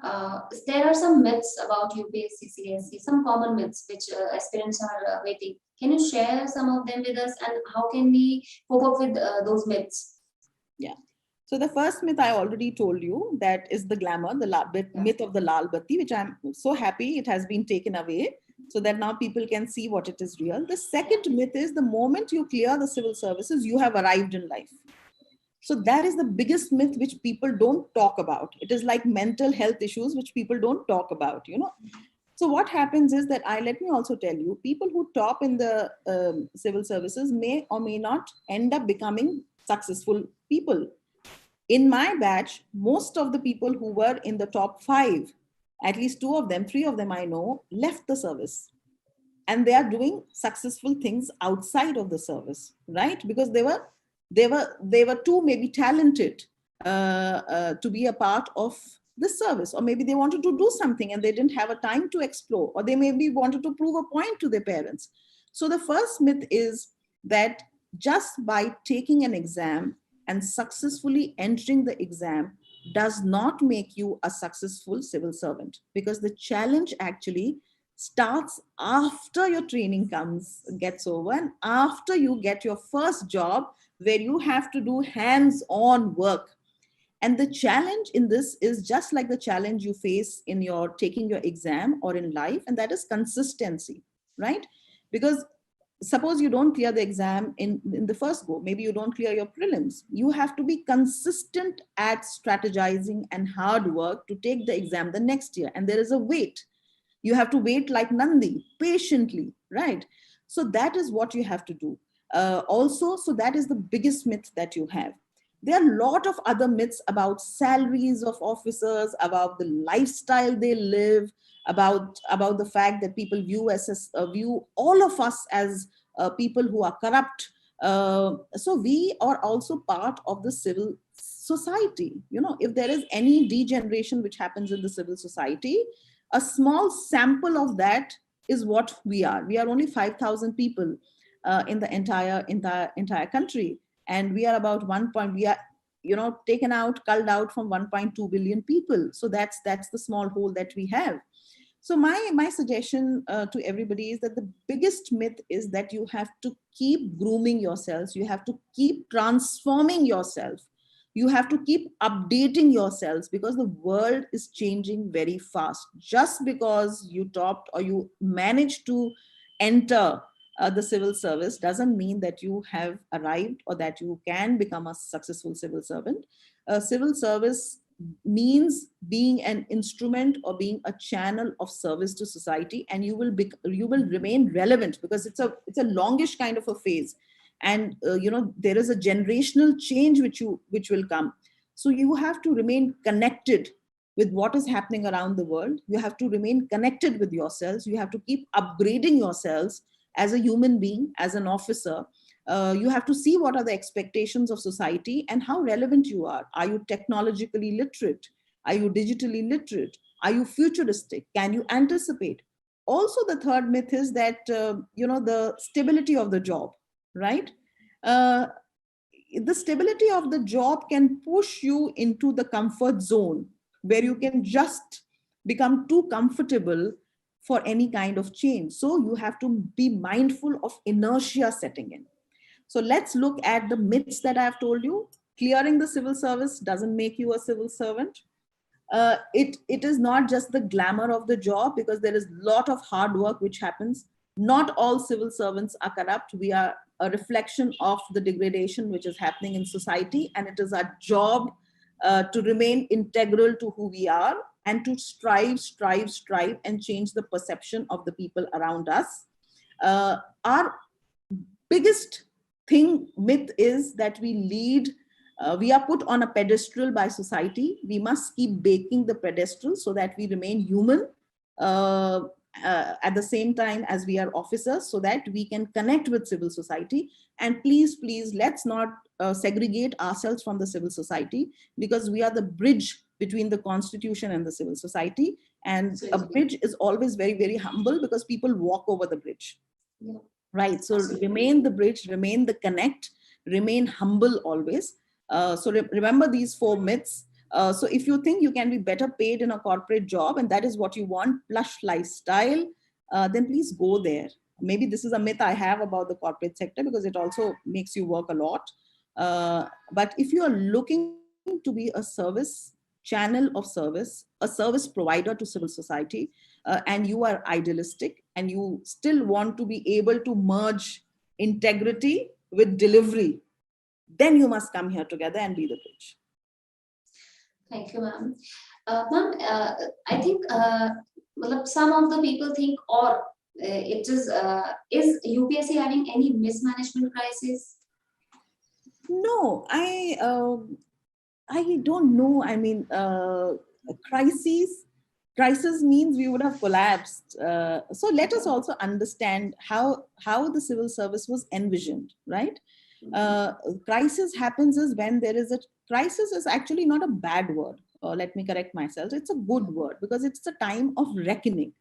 There are some myths about UPSC, CSC, some common myths which aspirants are waiting. Can you share some of them with us, and how can we cope up with those myths? Yeah. So the first myth I already told you, that is the glamour, the myth of the Lal Batti, which I'm so happy it has been taken away so that now people can see what it is real. The second myth is the moment you clear the civil services, you have arrived in life. So that is the biggest myth which people don't talk about. It is like mental health issues which people don't talk about, you know. So what happens is that let me also tell you, people who top in the civil services may or may not end up becoming successful people. In my batch, most of the people who were in the top five, at least two of them, three of them I know, left the service. And they are doing successful things outside of the service, right? Because they were too maybe talented to be a part of the service, or maybe they wanted to do something and they didn't have a time to explore, or they maybe wanted to prove a point to their parents. So the first myth is that just by taking an exam and successfully entering the exam does not make you a successful civil servant, because the challenge actually starts after your training gets over, and after you get your first job where you have to do hands-on work. And the challenge in this is just like the challenge you face in your taking your exam or in life, and that is consistency, right? Because suppose you don't clear the exam in the first go, maybe you don't clear your prelims, you have to be consistent at strategizing and hard work to take the exam the next year, and there is a wait. You have to wait like Nandi, patiently, right? So that is what you have to do. Also, so that is the biggest myth that you have. There are a lot of other myths about salaries of officers, about the lifestyle they live, about the fact that people view all of us as people who are corrupt. So we are also part of the civil society. You know, if there is any degeneration which happens in the civil society, a small sample of that is what we are. We are only 5,000 people in the entire country, and we are about we are, you know, taken out, culled out from 1.2 billion people. So that's the small hole that we have. So my suggestion to everybody is that the biggest myth is that you have to keep grooming yourselves, you have to keep transforming yourself, you have to keep updating yourselves, because the world is changing very fast. Just because you topped or you managed to enter the civil service doesn't mean that you have arrived or that you can become a successful civil servant. Civil service means being an instrument or being a channel of service to society, and you will remain relevant, because it's a longish kind of a phase. And you know, there is a generational change which will come. So you have to remain connected with what is happening around the world. You have to remain connected with yourselves, you have to keep upgrading yourselves as a human being, as an officer. You have to see what are the expectations of society and how relevant you are. Are you technologically literate? Are you digitally literate? Are you futuristic? Can you anticipate? Also, the third myth is that you know, the stability of the job, right? uh, the stability of the job can push you into the comfort zone, where you can just become too comfortable for any kind of change. So you have to be mindful of inertia setting in. So let's look at the myths that I've told you. Clearing the civil service doesn't make you a civil servant. It is not just the glamour of the job, because there is a lot of hard work which happens. Not all civil servants are corrupt. We are a reflection of the degradation which is happening in society, and it is our job to remain integral to who we are, and to strive and change the perception of the people around us. Our biggest myth is that we are put on a pedestal by society. We must keep baking the pedestal so that we remain human, uh, at the same time as we are officers, so that we can connect with civil society. And please, let's not segregate ourselves from the civil society, because we are the bridge between the constitution and the civil society. And a bridge is always very, very humble, because people walk over the bridge. Yeah. Right. So remain the bridge, remain the connect, remain humble always. So remember these four myths. So if you think you can be better paid in a corporate job and that is what you want, plush lifestyle, then please go there. Maybe this is a myth I have about the corporate sector because it also makes you work a lot. But if you are looking to be a service channel of service, a service provider to civil society, and you are idealistic and you still want to be able to merge integrity with delivery, then you must come here together and be the bridge. Thank you, ma'am. Ma'am, I think some of the people think, or is UPSC having any mismanagement crisis? No, I don't know. I mean, crisis means we would have collapsed. So let us also understand how the civil service was envisioned, right? Crisis happens is when there is a crisis is actually not a bad word. Let me correct myself. It's a good word because it's a time of reckoning.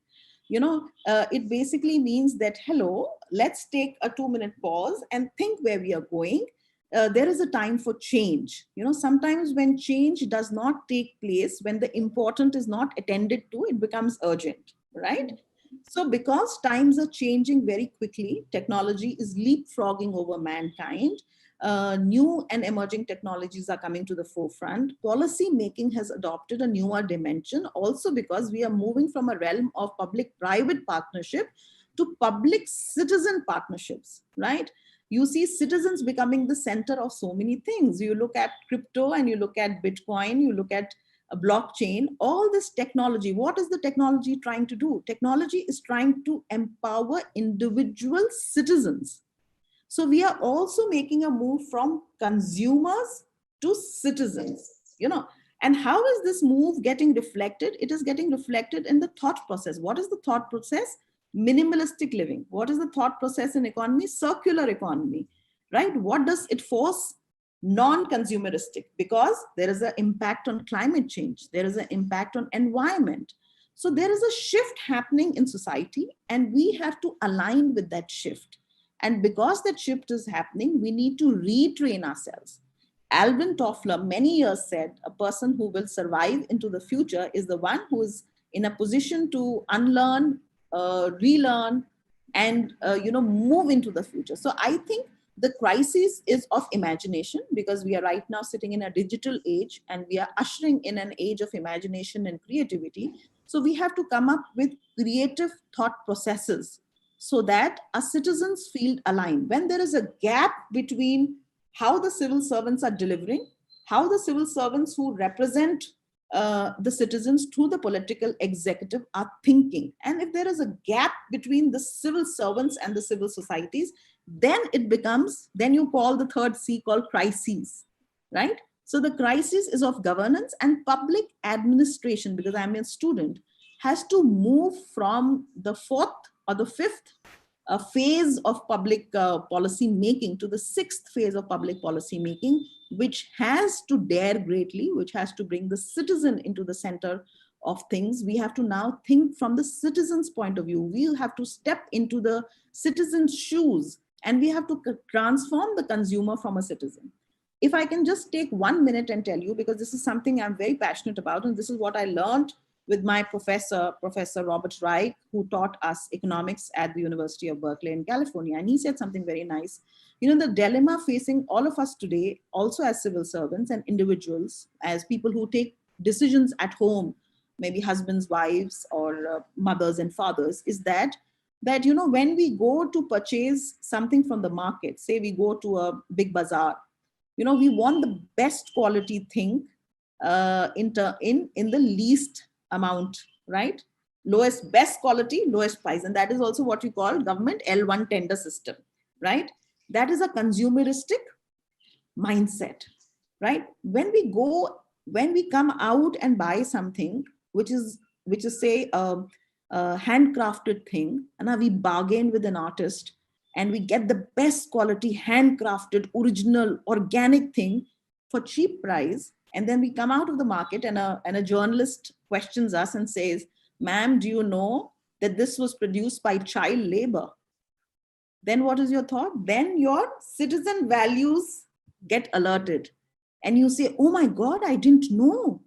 It basically means that, hello, let's take a 2-minute pause and think where we are going. There is a time for change. Sometimes when change does not take place, when the important is not attended to, it becomes urgent, right? So because times are changing very quickly, technology is leapfrogging over mankind. New and emerging technologies are coming to the forefront. Policy making has adopted a newer dimension also because we are moving from a realm of public-private partnership to public-citizen partnerships, right? You see citizens becoming the center of so many things. You look at crypto and you look at Bitcoin, you look at a blockchain, all this technology. What is the technology trying to do? Technology is trying to empower individual citizens. So we are also making a move from consumers to citizens, And how is this move getting reflected? It is getting reflected in the thought process. What is the thought process? Minimalistic living. What is the thought process in economy? Circular economy, right? What does it force? Non-consumeristic, because there is an impact on climate change. There is an impact on environment. So there is a shift happening in society and we have to align with that shift. And because that shift is happening, we need to retrain ourselves. Alvin Toffler many years said, a person who will survive into the future is the one who is in a position to unlearn, relearn, and move into the future. So I think the crisis is of imagination because we are right now sitting in a digital age and we are ushering in an age of imagination and creativity. So we have to come up with creative thought processes so that our citizens feel aligned. When there is a gap between how the civil servants are delivering, how the civil servants who represent the citizens through the political executive are thinking, and if there is a gap between the civil servants and the civil societies, then you call the third C called crises, right? So the crisis is of governance, and public administration, because I'm a student, has to move from the fourth or the fifth phase of public policy making to the sixth phase of public policy making, which has to dare greatly, which has to bring the citizen into the center of things. We have to now think from the citizen's point of view. We have to step into the citizen's shoes and we have to transform the consumer from a citizen. If I can just take 1 minute and tell you, because this is something I'm very passionate about, and this is what I learned with my professor, Professor Robert Reich, who taught us economics at the University of Berkeley in California. And he said something very nice. The dilemma facing all of us today, also as civil servants and individuals, as people who take decisions at home, maybe husbands, wives, or mothers and fathers, is that when we go to purchase something from the market, say we go to a big bazaar, we want the best quality thing in the least amount, right? Best quality, lowest price. And that is also what we call government L1 tender system, right? That is a consumeristic mindset, right? When we come out and buy something, which is say a handcrafted thing, and now we bargain with an artist and we get the best quality, handcrafted, original, organic thing for cheap price. And then we come out of the market and a journalist questions us and says, ma'am, do you know that this was produced by child labor? Then what is your thought? Then your citizen values get alerted. and you say, oh my God, I didn't know.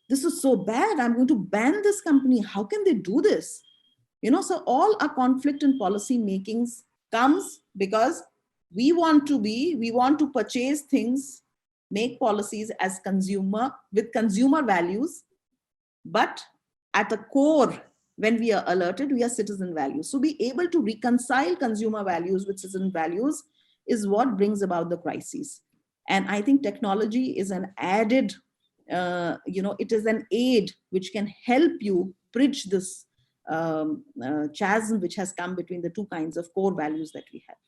This is so bad. I'm going to ban this company. How can they do this? So all our conflict in policy makings comes because we want to purchase things, make policies as with consumer values, but at the core, when we are alerted, we are citizen values. So be able to reconcile consumer values with citizen values is what brings about the crises. And I think technology is an added, it is an aid which can help you bridge this chasm which has come between the two kinds of core values that we have.